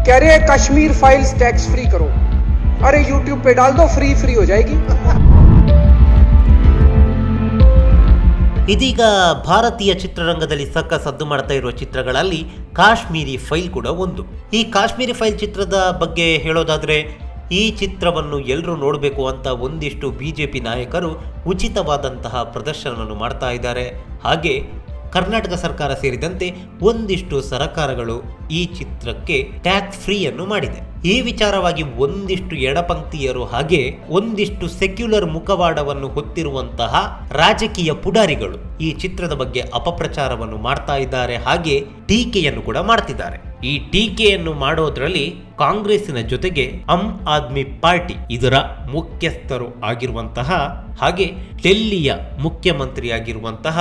कह रहे हैं कश्मीर फाइल्स टैक्स फ्री करो, अरे यूट्यूब पे डाल दो, फ्री फ्री हो जाएगी। ಇದೀಗ ಭಾರತೀಯ ಚಿತ್ರರಂಗದಲ್ಲಿ ಸದ್ದು ಮಾಡ್ತಾ ಇರುವ ಚಿತ್ರಗಳಲ್ಲಿ ಕಾಶ್ಮೀರಿ ಫೈಲ್ ಕೂಡ ಒಂದು. ಈ ಕಾಶ್ಮೀರಿ ಫೈಲ್ ಚಿತ್ರದ ಬಗ್ಗೆ ಹೇಳೋದಾದರೆ, ಈ ಚಿತ್ರವನ್ನು ಎಲ್ಲರೂ ನೋಡಬೇಕು ಅಂತ ಒಂದಿಷ್ಟು BJP ನಾಯಕರು ಉಚಿತವಾದಂತಹ ಪ್ರದರ್ಶನವನ್ನು ಮಾಡ್ತಾ ಇದ್ದಾರೆ. ಹಾಗೆ ಕರ್ನಾಟಕ ಸರ್ಕಾರ ಸೇರಿದಂತೆ ಒಂದಿಷ್ಟು ಸರ್ಕಾರಗಳು ಈ ಚಿತ್ರಕ್ಕೆ ಟ್ಯಾಕ್ಸ್ ಫ್ರೀಯನ್ನು ಮಾಡಿದೆ. ಈ ವಿಚಾರವಾಗಿ ಒಂದಿಷ್ಟು ಎಡಪಂಕ್ತಿಯರು ಹಾಗೆ ಒಂದಿಷ್ಟು ಸೆಕ್ಯುಲರ್ ಮುಖವಾಡವನ್ನು ಹೊತ್ತಿರುವಂತಹ ರಾಜಕೀಯ ಪುಡಾರಿಗಳು ಈ ಚಿತ್ರದ ಬಗ್ಗೆ ಅಪಪ್ರಚಾರವನ್ನು ಮಾಡ್ತಾ ಇದ್ದಾರೆ, ಹಾಗೆ ಟೀಕೆಯನ್ನು ಕೂಡ ಮಾಡ್ತಿದ್ದಾರೆ. ಈ ಟೀಕೆಯನ್ನು ಮಾಡೋದ್ರಲ್ಲಿ ಕಾಂಗ್ರೆಸ್ಸಿನ ಜೊತೆಗೆ ಆಮ್ ಆದ್ಮಿ ಪಾರ್ಟಿ ಇದರ ಮುಖ್ಯಸ್ಥರು ಆಗಿರುವಂತಹ ಹಾಗೆ ಡೆಲ್ಲಿಯ ಮುಖ್ಯಮಂತ್ರಿಯಾಗಿರುವಂತಹ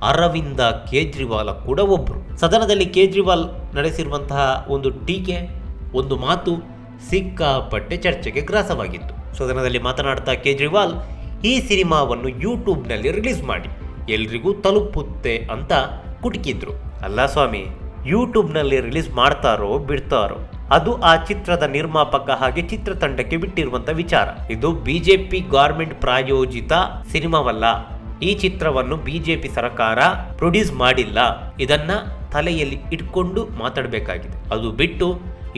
ಅರವಿಂದ ಕೇಜ್ರಿವಾಲ್ ಕೂಡ ಒಬ್ಬರು. ಸದನದಲ್ಲಿ ಕೇಜ್ರಿವಾಲ್ ನಡೆಸಿರುವಂತಹ ಒಂದು ಟೀಕೆ, ಒಂದು ಮಾತು ಸಿಕ್ಕಾಪಟ್ಟೆ ಚರ್ಚೆಗೆ ಗ್ರಾಸವಾಗಿತ್ತು. ಸದನದಲ್ಲಿ ಮಾತನಾಡ್ತಾ ಕೇಜ್ರಿವಾಲ್ ಈ ಸಿನಿಮಾವನ್ನು ಯೂಟ್ಯೂಬ್ನಲ್ಲಿ ರಿಲೀಸ್ ಮಾಡಿ ಎಲ್ರಿಗೂ ತಲುಪುತ್ತೆ ಅಂತ ಕುಟುಕಿದ್ರು. ಅಲ್ಲ ಸ್ವಾಮಿ, ಯೂಟ್ಯೂಬ್ನಲ್ಲಿ ರಿಲೀಸ್ ಮಾಡ್ತಾರೋ ಬಿಡ್ತಾರೋ ಅದು ಆ ಚಿತ್ರದ ನಿರ್ಮಾಪಕ ಹಾಗೆ ಚಿತ್ರತಂಡಕ್ಕೆ ಬಿಟ್ಟಿರುವಂಥ ವಿಚಾರ. ಇದು BJP ಗೌರ್ಮೆಂಟ್ ಪ್ರಾಯೋಜಿತ ಸಿನಿಮಾವಲ್ಲ. ಈ ಚಿತ್ರವನ್ನು BJP ಸರ್ಕಾರ ಪ್ರೊಡ್ಯೂಸ್ ಮಾಡಿಲ್ಲ. ಇದನ್ನ ತಲೆಯಲ್ಲಿ ಇಟ್ಕೊಂಡು ಮಾತಾಡಬೇಕಾಗಿದೆ. ಅದು ಬಿಟ್ಟು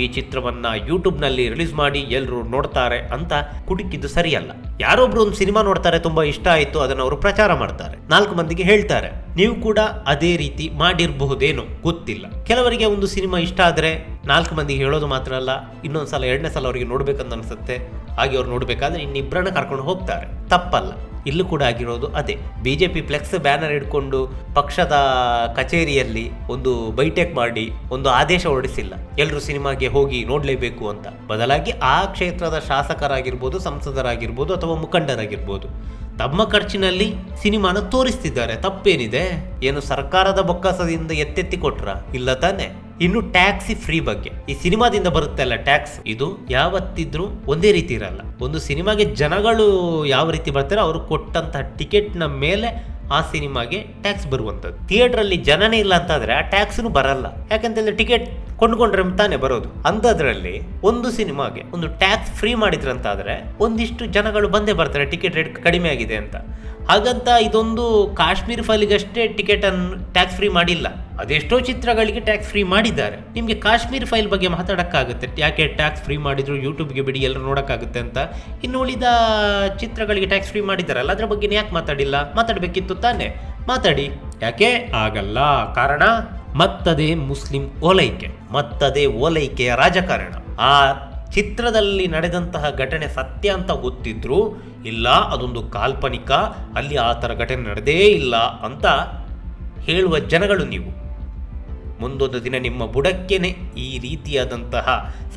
ಈ ಚಿತ್ರವನ್ನ ಯೂಟ್ಯೂಬ್ನಲ್ಲಿ ರಿಲೀಸ್ ಮಾಡಿ ಎಲ್ಲರೂ ನೋಡ್ತಾರೆ ಅಂತ ಕುಟುಕಿದ್ದು ಸರಿಯಲ್ಲ. ಯಾರೊಬ್ರು ಒಂದು ಸಿನಿಮಾ ನೋಡ್ತಾರೆ, ತುಂಬಾ ಇಷ್ಟ ಆಯಿತು, ಅದನ್ನು ಅವರು ಪ್ರಚಾರ ಮಾಡ್ತಾರೆ, 4 ಮಂದಿಗೆ ಹೇಳ್ತಾರೆ. ನೀವು ಕೂಡ ಅದೇ ರೀತಿ ಮಾಡಿರಬಹುದೇನೋ ಗೊತ್ತಿಲ್ಲ. ಕೆಲವರಿಗೆ ಒಂದು ಸಿನಿಮಾ ಇಷ್ಟ ಆದರೆ 4 ಮಂದಿಗೆ ಹೇಳೋದು ಮಾತ್ರ ಅಲ್ಲ, ಇನ್ನೊಂದ್ಸಲ 2ನೇ ಸಲ ಅವರಿಗೆ ನೋಡ್ಬೇಕಂತ ಅನ್ಸುತ್ತೆ. ಹಾಗೆ ಅವ್ರು ನೋಡ್ಬೇಕಾದ್ರೆ ಇನ್ನಿಬ್ಬರನ್ನ ಕರ್ಕೊಂಡು ಹೋಗ್ತಾರೆ, ತಪ್ಪಲ್ಲ. ಇಲ್ಲೂ ಕೂಡ ಆಗಿರೋದು ಅದೇ. BJP ಫ್ಲೆಕ್ಸ್ ಬ್ಯಾನರ್ ಇಟ್ಕೊಂಡು ಪಕ್ಷದ ಕಚೇರಿಯಲ್ಲಿ ಒಂದು ಬೈಟೆಕ್ ಮಾಡಿ ಒಂದು ಆದೇಶ ಹೊರಡಿಸಿಲ್ಲ, ಎಲ್ಲರೂ ಸಿನಿಮಾಗೆ ಹೋಗಿ ನೋಡಲೇಬೇಕು ಅಂತ. ಬದಲಾಗಿ ಆ ಕ್ಷೇತ್ರದ ಶಾಸಕರಾಗಿರ್ಬೋದು, ಸಂಸದರಾಗಿರ್ಬೋದು ಅಥವಾ ಮುಖಂಡರಾಗಿರ್ಬೋದು ತಮ್ಮ ಖರ್ಚಿನಲ್ಲಿ ಸಿನಿಮಾನ ತೋರಿಸ್ತಿದ್ದಾರೆ. ತಪ್ಪೇನಿದೆ? ಏನು ಸರ್ಕಾರದ ಬೊಕ್ಕಸದಿಂದ ಎತ್ತೆತ್ತಿ ಕೊಟ್ರ? ಇಲ್ಲ ತಾನೆ. ಇನ್ನು ಟ್ಯಾಕ್ಸಿ ಫ್ರೀ ಬಗ್ಗೆ, ಈ ಸಿನಿಮಾದಿಂದ ಬರುತ್ತೆ ಅಲ್ಲ ಟ್ಯಾಕ್ಸ್, ಇದು ಯಾವತ್ತಿದ್ರೂ ಒಂದೇ ರೀತಿ ಇರಲ್ಲ. ಒಂದು ಸಿನಿಮಾಗೆ ಜನಗಳು ಯಾವ ರೀತಿ ಬರ್ತಾರೆ, ಅವರು ಕೊಟ್ಟಂತಹ ಟಿಕೆಟ್ನ ಮೇಲೆ ಆ ಸಿನಿಮಾಗೆ ಟ್ಯಾಕ್ಸ್ ಬರುವಂಥದ್ದು. ಥಿಯೇಟ್ರಲ್ಲಿ ಜನನೇ ಇಲ್ಲ ಅಂತಾದ್ರೆ ಆ ಟ್ಯಾಕ್ಸ್ನು ಬರಲ್ಲ. ಯಾಕಂತಂದ್ರೆ ಟಿಕೆಟ್ ಕೊಂಡ್ಕೊಂಡ್ರೆ ತಾನೇ ಬರೋದು. ಅಂಥದ್ರಲ್ಲಿ ಒಂದು ಸಿನಿಮಾಗೆ ಒಂದು ಟ್ಯಾಕ್ಸ್ ಫ್ರೀ ಮಾಡಿದ್ರಂತಾದ್ರೆ ಒಂದಿಷ್ಟು ಜನಗಳು ಬಂದೇ ಬರ್ತಾರೆ, ಟಿಕೆಟ್ ರೇಟ್ ಕಡಿಮೆ ಆಗಿದೆ ಅಂತ. ಹಾಗಂತ ಇದೊಂದು ಕಾಶ್ಮೀರ್ ಫೈಲ್ಗಷ್ಟೇ ಟಿಕೆಟ್ ಅನ್ನು ಟ್ಯಾಕ್ಸ್ ಫ್ರೀ ಮಾಡಿಲ್ಲ, ಅದೆಷ್ಟೋ ಚಿತ್ರಗಳಿಗೆ ಟ್ಯಾಕ್ಸ್ ಫ್ರೀ ಮಾಡಿದ್ದಾರೆ. ನಿಮಗೆ ಕಾಶ್ಮೀರ್ ಫೈಲ್ ಬಗ್ಗೆ ಮಾತಾಡೋಕ್ಕಾಗುತ್ತೆ, ಯಾಕೆ ಟ್ಯಾಕ್ಸ್ ಫ್ರೀ ಮಾಡಿದ್ರು, ಯೂಟ್ಯೂಬ್ಗೆ ಬಿಡಿ ಎಲ್ಲರೂ ನೋಡೋಕ್ಕಾಗುತ್ತೆ ಅಂತ. ಇನ್ನು ಉಳಿದ ಚಿತ್ರಗಳಿಗೆ ಟ್ಯಾಕ್ಸ್ ಫ್ರೀ ಮಾಡಿದ್ದಾರಲ್ಲ, ಅದರ ಬಗ್ಗೆ ಯಾಕೆ ಮಾತಾಡಿಲ್ಲ? ಮಾತಾಡಬೇಕಿತ್ತು ತಾನೇ, ಮಾತಾಡಿ. ಯಾಕೆ ಆಗಲ್ಲ? ಕಾರಣ ಮತ್ತದೇ ಮುಸ್ಲಿಂ ಓಲೈಕೆಯ ರಾಜಕಾರಣ. ಆ ಚಿತ್ರದಲ್ಲಿ ನಡೆದಂತಹ ಘಟನೆ ಸತ್ಯ ಅಂತ ಗೊತ್ತಿದ್ರು, ಇಲ್ಲ ಅದೊಂದು ಕಾಲ್ಪನಿಕ, ಅಲ್ಲಿ ಆ ಥರ ಘಟನೆ ನಡೆದೇ ಇಲ್ಲ ಅಂತ ಹೇಳುವ ಜನಗಳು ನೀವು. ಮುಂದೊಂದು ದಿನ ನಿಮ್ಮ ಬುಡಕ್ಕೇನೆ ಈ ರೀತಿಯಾದಂತಹ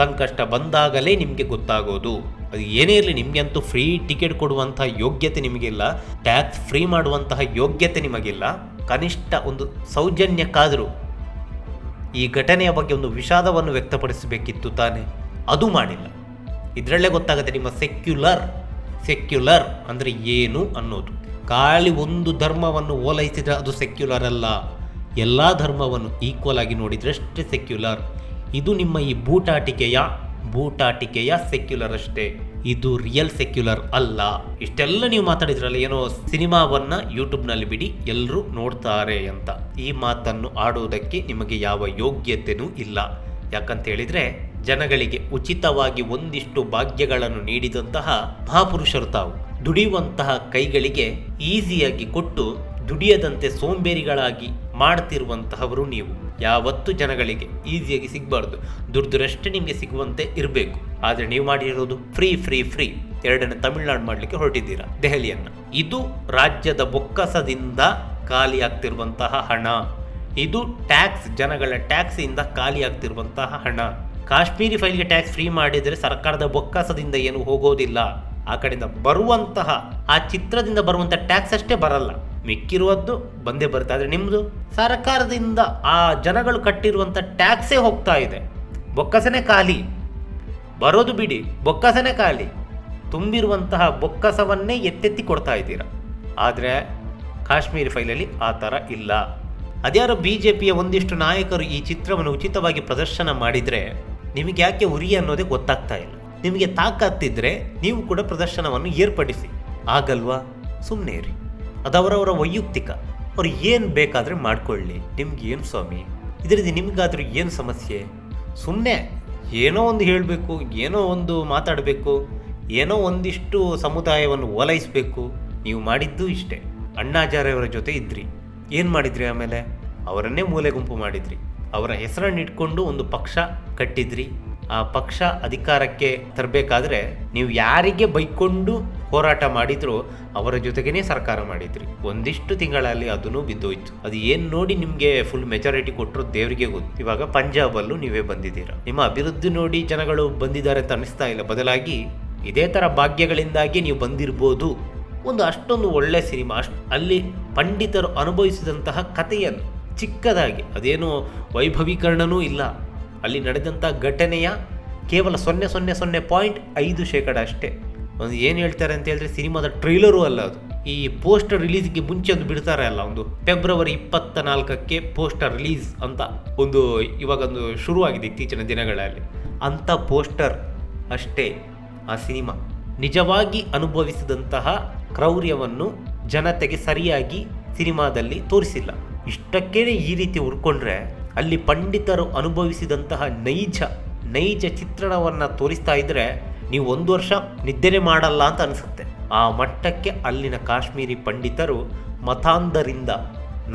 ಸಂಕಷ್ಟ ಬಂದಾಗಲೇ ನಿಮಗೆ ಗೊತ್ತಾಗೋದು. ಅದು ಏನೇ ಇರಲಿ, ನಿಮಗೆ ಅಂತೂ ಫ್ರೀ ಟಿಕೆಟ್ ಕೊಡುವಂತಹ ಯೋಗ್ಯತೆ ನಿಮಗಿಲ್ಲ, ಟ್ಯಾಕ್ಸ್ ಫ್ರೀ ಮಾಡುವಂತಹ ಯೋಗ್ಯತೆ ನಿಮಗಿಲ್ಲ. ಕನಿಷ್ಠ ಒಂದು ಸೌಜನ್ಯಕ್ಕಾದರೂ ಈ ಘಟನೆಯ ಬಗ್ಗೆ ಒಂದು ವಿಷಾದವನ್ನು ವ್ಯಕ್ತಪಡಿಸಬೇಕಿತ್ತು ತಾನೆ, ಅದು ಮಾಡಿಲ್ಲ. ಇದರಲ್ಲೇ ಗೊತ್ತಾಗುತ್ತೆ ನಿಮ್ಮ ಸೆಕ್ಯುಲರ್ ಅಂದರೆ ಏನು ಅನ್ನೋದು. ಖಾಲಿ ಒಂದು ಧರ್ಮವನ್ನು ಓಲೈಸಿದ್ರೆ ಅದು ಸೆಕ್ಯುಲರ್ ಅಲ್ಲ, ಎಲ್ಲ ಧರ್ಮವನ್ನು ಈಕ್ವಲ್ ಆಗಿ ನೋಡಿದ್ರಷ್ಟೇ ಸೆಕ್ಯುಲರ್. ಇದು ನಿಮ್ಮ ಈ ಬೂಟಾಟಿಕೆಯ ಸೆಕ್ಯುಲರ್ ಅಷ್ಟೇ, ಇದು ರಿಯಲ್ ಸೆಕ್ಯುಲರ್ ಅಲ್ಲ. ಇಷ್ಟೆಲ್ಲ ನೀವು ಮಾತಾಡಿದ್ರಲ್ಲ, ಏನೋ ಸಿನಿಮಾವನ್ನ ಯೂಟ್ಯೂಬ್ನಲ್ಲಿ ಬಿಡಿ ಎಲ್ಲರೂ ನೋಡ್ತಾರೆ ಅಂತ. ಈ ಮಾತನ್ನು ಆಡೋದಕ್ಕೆ ನಿಮಗೆ ಯಾವ ಯೋಗ್ಯತೆನೂ ಇಲ್ಲ. ಯಾಕಂತ ಹೇಳಿದ್ರೆ ಜನಗಳಿಗೆ ಉಚಿತವಾಗಿ ಒಂದಿಷ್ಟು ಭಾಗ್ಯಗಳನ್ನು ನೀಡಿದಂತಹ ಮಹಾಪುರುಷರು ತಾವು. ದುಡಿಯುವಂತಹ ಕೈಗಳಿಗೆ ಈಸಿಯಾಗಿ ಕೊಟ್ಟು ದುಡಿಯದಂತೆ ಸೋಂಬೇರಿಗಳಾಗಿ ಮಾಡ್ತಿರುವಂತಹವರು ನೀವು. ಯಾವತ್ತು ಜನಗಳಿಗೆ ಈಸಿಯಾಗಿ ಸಿಗಬಾರ್ದು, ದುಡ್ದರಷ್ಟೇ ನಿಮಗೆ ಸಿಗುವಂತೆ ಇರಬೇಕು. ಆದರೆ ನೀವು ಮಾಡಿರೋದು ಫ್ರೀ 2ನೇ ತಮಿಳುನಾಡು ಮಾಡಲಿಕ್ಕೆ ಹೊರಟಿದ್ದೀರಾ, ದೆಹಲಿಯನ್ನ. ಇದು ರಾಜ್ಯದ ಬೊಕ್ಕಸದಿಂದ ಖಾಲಿ ಆಗ್ತಿರುವಂತಹ ಹಣ, ಇದು ಟ್ಯಾಕ್ಸ್, ಜನಗಳ ಟ್ಯಾಕ್ಸಿಂದ ಖಾಲಿ ಆಗ್ತಿರುವಂತಹ ಹಣ. ಕಾಶ್ಮೀರಿ ಫೈಲ್ಗೆ ಟ್ಯಾಕ್ಸ್ ಫ್ರೀ ಮಾಡಿದರೆ ಸರ್ಕಾರದ ಬೊಕ್ಕಸದಿಂದ ಏನು ಹೋಗೋದಿಲ್ಲ, ಆ ಕಡೆಯಿಂದ ಬರುವಂತಹ ಆ ಚಿತ್ರದಿಂದ ಬರುವಂತಹ ಟ್ಯಾಕ್ಸ್ ಅಷ್ಟೇ ಬರಲ್ಲ, ಮಿಕ್ಕಿರುವದ್ದು ಬಂದೇ ಬರುತ್ತೆ. ಆದರೆ ನಿಮ್ಮದು ಸರ್ಕಾರದಿಂದ ಆ ಜನಗಳು ಕಟ್ಟಿರುವಂಥ ಟ್ಯಾಕ್ಸೇ ಹೋಗ್ತಾ ಇದೆ, ಬೊಕ್ಕಸನೇ ಖಾಲಿ. ಬರೋದು ಬಿಡಿ, ಬೊಕ್ಕಸನೇ ಖಾಲಿ. ತುಂಬಿರುವಂತಹ ಬೊಕ್ಕಸವನ್ನೇ ಎತ್ತೆತ್ತಿ ಕೊಡ್ತಾ ಇದ್ದೀರಾ. ಆದರೆ ಕಾಶ್ಮೀರಿ ಫೈಲಲ್ಲಿ ಆ ಥರ ಇಲ್ಲ. ಅದ್ಯಾರೋ BJPಯ ಒಂದಿಷ್ಟು ನಾಯಕರು ಈ ಚಿತ್ರವನ್ನು ಉಚಿತವಾಗಿ ಪ್ರದರ್ಶನ ಮಾಡಿದರೆ ನಿಮಗೆ ಯಾಕೆ ಉರಿ ಅನ್ನೋದೇ ಗೊತ್ತಾಗ್ತಾ ಇಲ್ಲ. ನಿಮಗೆ ತಾಕತ್ತಿದ್ರೆ ನೀವು ಕೂಡ ಪ್ರದರ್ಶನವನ್ನು ಏರ್ಪಡಿಸಿ, ಆಗಲ್ವಾ? ಸುಮ್ಮನೆ ಇರಿ. ಅದವರವರ ವೈಯಕ್ತಿಕ, ಅವ್ರು ಏನು ಬೇಕಾದರೆ ಮಾಡ್ಕೊಳ್ಳಿ. ನಿಮ್ಗೆ ಏನು ಸ್ವಾಮಿ, ಇದರಿಂದ ನಿಮಗಾದ್ರೂ ಏನು ಸಮಸ್ಯೆ? ಸುಮ್ಮನೆ ಏನೋ ಒಂದು ಹೇಳಬೇಕು, ಏನೋ ಒಂದು ಮಾತಾಡಬೇಕು, ಏನೋ ಒಂದಿಷ್ಟು ಸಮುದಾಯವನ್ನು ಓಲೈಸಬೇಕು. ನೀವು ಮಾಡಿದ್ದು ಇಷ್ಟೇ. ಅಣ್ಣಾಚಾರ್ಯವರ ಜೊತೆ ಇದ್ರಿ, ಏನು ಮಾಡಿದ್ರಿ? ಆಮೇಲೆ ಅವರನ್ನೇ ಮೂಲೆ ಗುಂಪು ಮಾಡಿದ್ರಿ. ಅವರ ಹೆಸರನ್ನು ಇಟ್ಕೊಂಡು ಒಂದು ಪಕ್ಷ ಕಟ್ಟಿದ್ರಿ. ಆ ಪಕ್ಷ ಅಧಿಕಾರಕ್ಕೆ ತರಬೇಕಾದ್ರೆ ನೀವು ಯಾರಿಗೆ ಬೈಕೊಂಡು ಹೋರಾಟ ಮಾಡಿದ್ರು ಅವರ ಜೊತೆಗೇನೆ ಸರ್ಕಾರ ಮಾಡಿದ್ರಿ. ಒಂದಿಷ್ಟು ತಿಂಗಳಲ್ಲಿ ಅದನ್ನು ಬಿದ್ದೋಯ್ತು. ಅದು ಏನು ನೋಡಿ ನಿಮಗೆ ಫುಲ್ ಮೆಜಾರಿಟಿ ಕೊಟ್ಟರು ದೇವರಿಗೆ ಗೊತ್ತು. ಇವಾಗ ಪಂಜಾಬಲ್ಲೂ ನೀವೇ ಬಂದಿದ್ದೀರಾ. ನಿಮ್ಮ ಅಭಿವೃದ್ಧಿ ನೋಡಿ ಜನಗಳು ಬಂದಿದ್ದಾರೆ ಅಂತ ಅನಿಸ್ತಾ ಇಲ್ಲ. ಬದಲಾಗಿ ಇದೇ ಥರ ಭಾಗ್ಯಗಳಿಂದಾಗಿ ನೀವು ಬಂದಿರ್ಬೋದು. ಒಂದು ಅಷ್ಟೊಂದು ಒಳ್ಳೆ ಸಿನಿಮಾ, ಅಲ್ಲಿ ಪಂಡಿತರು ಅನುಭವಿಸಿದಂತಹ ಕಥೆಯನ್ನು ಚಿಕ್ಕದಾಗಿ, ಅದೇನು ವೈಭವೀಕರಣನೂ ಇಲ್ಲ, ಅಲ್ಲಿ ನಡೆದಂಥ ಘಟನೆಯ ಕೇವಲ 0.5% ಅಷ್ಟೇ. ಒಂದು ಏನು ಹೇಳ್ತಾರೆ ಅಂತ ಹೇಳಿದ್ರೆ, ಸಿನಿಮಾದ ಟ್ರೈಲರು ಅಲ್ಲ ಅದು. ಈ ಪೋಸ್ಟರ್ ರಿಲೀಸ್ಗೆ ಮುಂಚೆ ಒಂದು ಬಿಡ್ತಾರೆ ಅಲ್ಲ, ಒಂದು ಫೆಬ್ರವರಿ 24ಕ್ಕೆ ಪೋಸ್ಟರ್ ರಿಲೀಸ್ ಅಂತ ಒಂದು ಇವಾಗೊಂದು ಶುರುವಾಗಿದೆ ಇತ್ತೀಚಿನ ದಿನಗಳಲ್ಲಿ. ಅಂಥ ಪೋಸ್ಟರ್ ಅಷ್ಟೇ ಆ ಸಿನಿಮಾ. ನಿಜವಾಗಿ ಅನುಭವಿಸಿದಂತಹ ಕ್ರೌರ್ಯವನ್ನು ಜನತೆಗೆ ಸರಿಯಾಗಿ ಸಿನಿಮಾದಲ್ಲಿ ತೋರಿಸಿಲ್ಲ. ಇಷ್ಟಕ್ಕೇನೆ ಈ ರೀತಿ ಉರ್ಕೊಂಡ್ರೆ ಅಲ್ಲಿ ಪಂಡಿತರು ಅನುಭವಿಸಿದಂತಹ ನೈಜ ಚಿತ್ರಣವನ್ನು ತೋರಿಸ್ತಾ ಇದ್ರೆ ನೀವು 1 ವರ್ಷ ನಿದ್ದೆನೆ ಮಾಡಲ್ಲ ಅಂತ ಅನಿಸುತ್ತೆ. ಆ ಮಟ್ಟಕ್ಕೆ ಅಲ್ಲಿನ ಕಾಶ್ಮೀರಿ ಪಂಡಿತರು ಮತಾಂಧರಿಂದ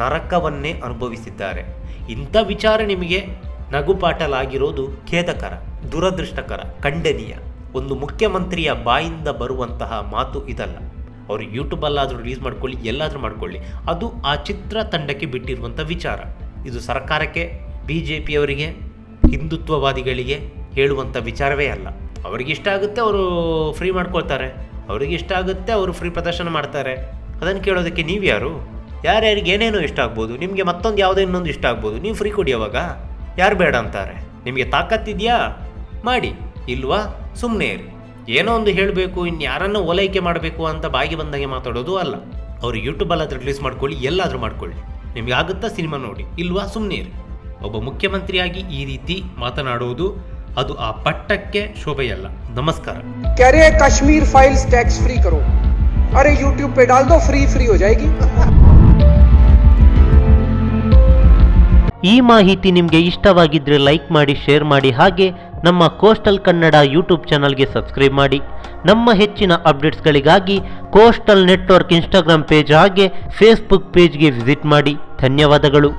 ನರಕವನ್ನೇ ಅನುಭವಿಸಿದ್ದಾರೆ. ಇಂಥ ವಿಚಾರ ನಿಮಗೆ ನಗುಪಾಟಲಾಗಿರೋದು ಖೇದಕರ, ದುರದೃಷ್ಟಕರ, ಖಂಡನೀಯ. ಒಂದು ಮುಖ್ಯಮಂತ್ರಿಯ ಬಾಯಿಂದ ಬರುವಂತಹ ಮಾತು ಇದಲ್ಲ. ಅವರು ಯೂಟ್ಯೂಬಲ್ಲಾದರೂ ರಿಲೀಸ್ ಮಾಡ್ಕೊಳ್ಳಿ, ಎಲ್ಲಾದರೂ ಮಾಡ್ಕೊಳ್ಳಿ, ಅದು ಆ ಚಿತ್ರ ತಂಡಕ್ಕೆ ಬಿಟ್ಟಿರುವಂಥ ವಿಚಾರ. ಇದು ಸರ್ಕಾರಕ್ಕೆ, BJPಯವರಿಗೆ, ಹಿಂದುತ್ವವಾದಿಗಳಿಗೆ ಹೇಳುವಂಥ ವಿಚಾರವೇ ಅಲ್ಲ. ಅವ್ರಿಗೆ ಇಷ್ಟ ಆಗುತ್ತೆ ಅವರು ಫ್ರೀ ಮಾಡ್ಕೊಳ್ತಾರೆ, ಅವ್ರಿಗೆ ಇಷ್ಟ ಆಗುತ್ತೆ ಅವರು ಫ್ರೀ ಪ್ರದರ್ಶನ ಮಾಡ್ತಾರೆ. ಅದನ್ನು ಕೇಳೋದಕ್ಕೆ ನೀವು ಯಾರು? ಯಾರ್ಯಾರಿಗೆ ಏನೇನೋ ಇಷ್ಟ ಆಗ್ಬೋದು, ನಿಮಗೆ ಮತ್ತೊಂದು ಯಾವುದೋ ಇನ್ನೊಂದು ಇಷ್ಟ ಆಗ್ಬೋದು. ನೀವು ಫ್ರೀ ಕೊಡಿ, ಅವಾಗ ಯಾರು ಬೇಡ ಅಂತಾರೆ? ನಿಮಗೆ ತಾಕತ್ತಿದೆಯಾ ಮಾಡಿ, ಇಲ್ವಾ ಸುಮ್ಮನೆ ಇರಿ. ಏನೋ ಒಂದು ಹೇಳಬೇಕು, ಇನ್ನು ಯಾರನ್ನೂ ಓಲೈಕೆ ಮಾಡಬೇಕು ಅಂತ ಬಾಯಿಗೆ ಬಂದಂಗೆ ಮಾತಾಡೋದು ಅಲ್ಲ. ಅವರು ಯೂಟ್ಯೂಬಲ್ಲಾದರೂ ರಿಲೀಸ್ ಮಾಡ್ಕೊಳ್ಳಿ, ಎಲ್ಲಾದರೂ ಮಾಡ್ಕೊಳ್ಳಿ. ನಿಮಗೆ ಆಗುತ್ತಾ ಸಿನಿಮಾ ನೋಡಿ, ಇಲ್ವಾ ಸುಮ್ಮನೆ ಇರಿ. ಒಬ್ಬ ಮುಖ್ಯಮಂತ್ರಿಯಾಗಿ ಈ ರೀತಿ ಮಾತನಾಡುವುದು ಅದು ಆ ಪಟ್ಟಕ್ಕೆ ಶೋಭೆಯಲ್ಲ. ನಮಸ್ಕಾರ. कह रहे हैं कश्मीर फाइल्स टैक्स फ्री करो, अरे यूट्यूब पे डाल दो, फ्री हो जाएगी. ಈ ಮಾಹಿತಿ ನಿಮಗೆ ಇಷ್ಟವಾಗಿದ್ದರೆ ಲೈಕ್ ಮಾಡಿ, ಶೇರ್ ಮಾಡಿ, ಹಾಗೆ ನಮ್ಮ ಕೋಸ್ಟಲ್ ಕನ್ನಡ ಯೂಟ್ಯೂಬ್ ಚಾನಲ್ಗೆ ಸಬ್ಸ್ಕ್ರೈಬ್ ಮಾಡಿ. ನಮ್ಮ ಹೆಚ್ಚಿನ ಅಪ್ಡೇಟ್ಸ್ಗಳಿಗಾಗಿ ಕೋಸ್ಟಲ್ ನೆಟ್ವರ್ಕ್ ಇನ್ಸ್ಟಾಗ್ರಾಮ್ ಪೇಜ್ ಹಾಗೆ ಫೇಸ್ಬುಕ್ ಪೇಜ್ಗೆ ವಿಸಿಟ್ ಮಾಡಿ. ಧನ್ಯವಾದಗಳು.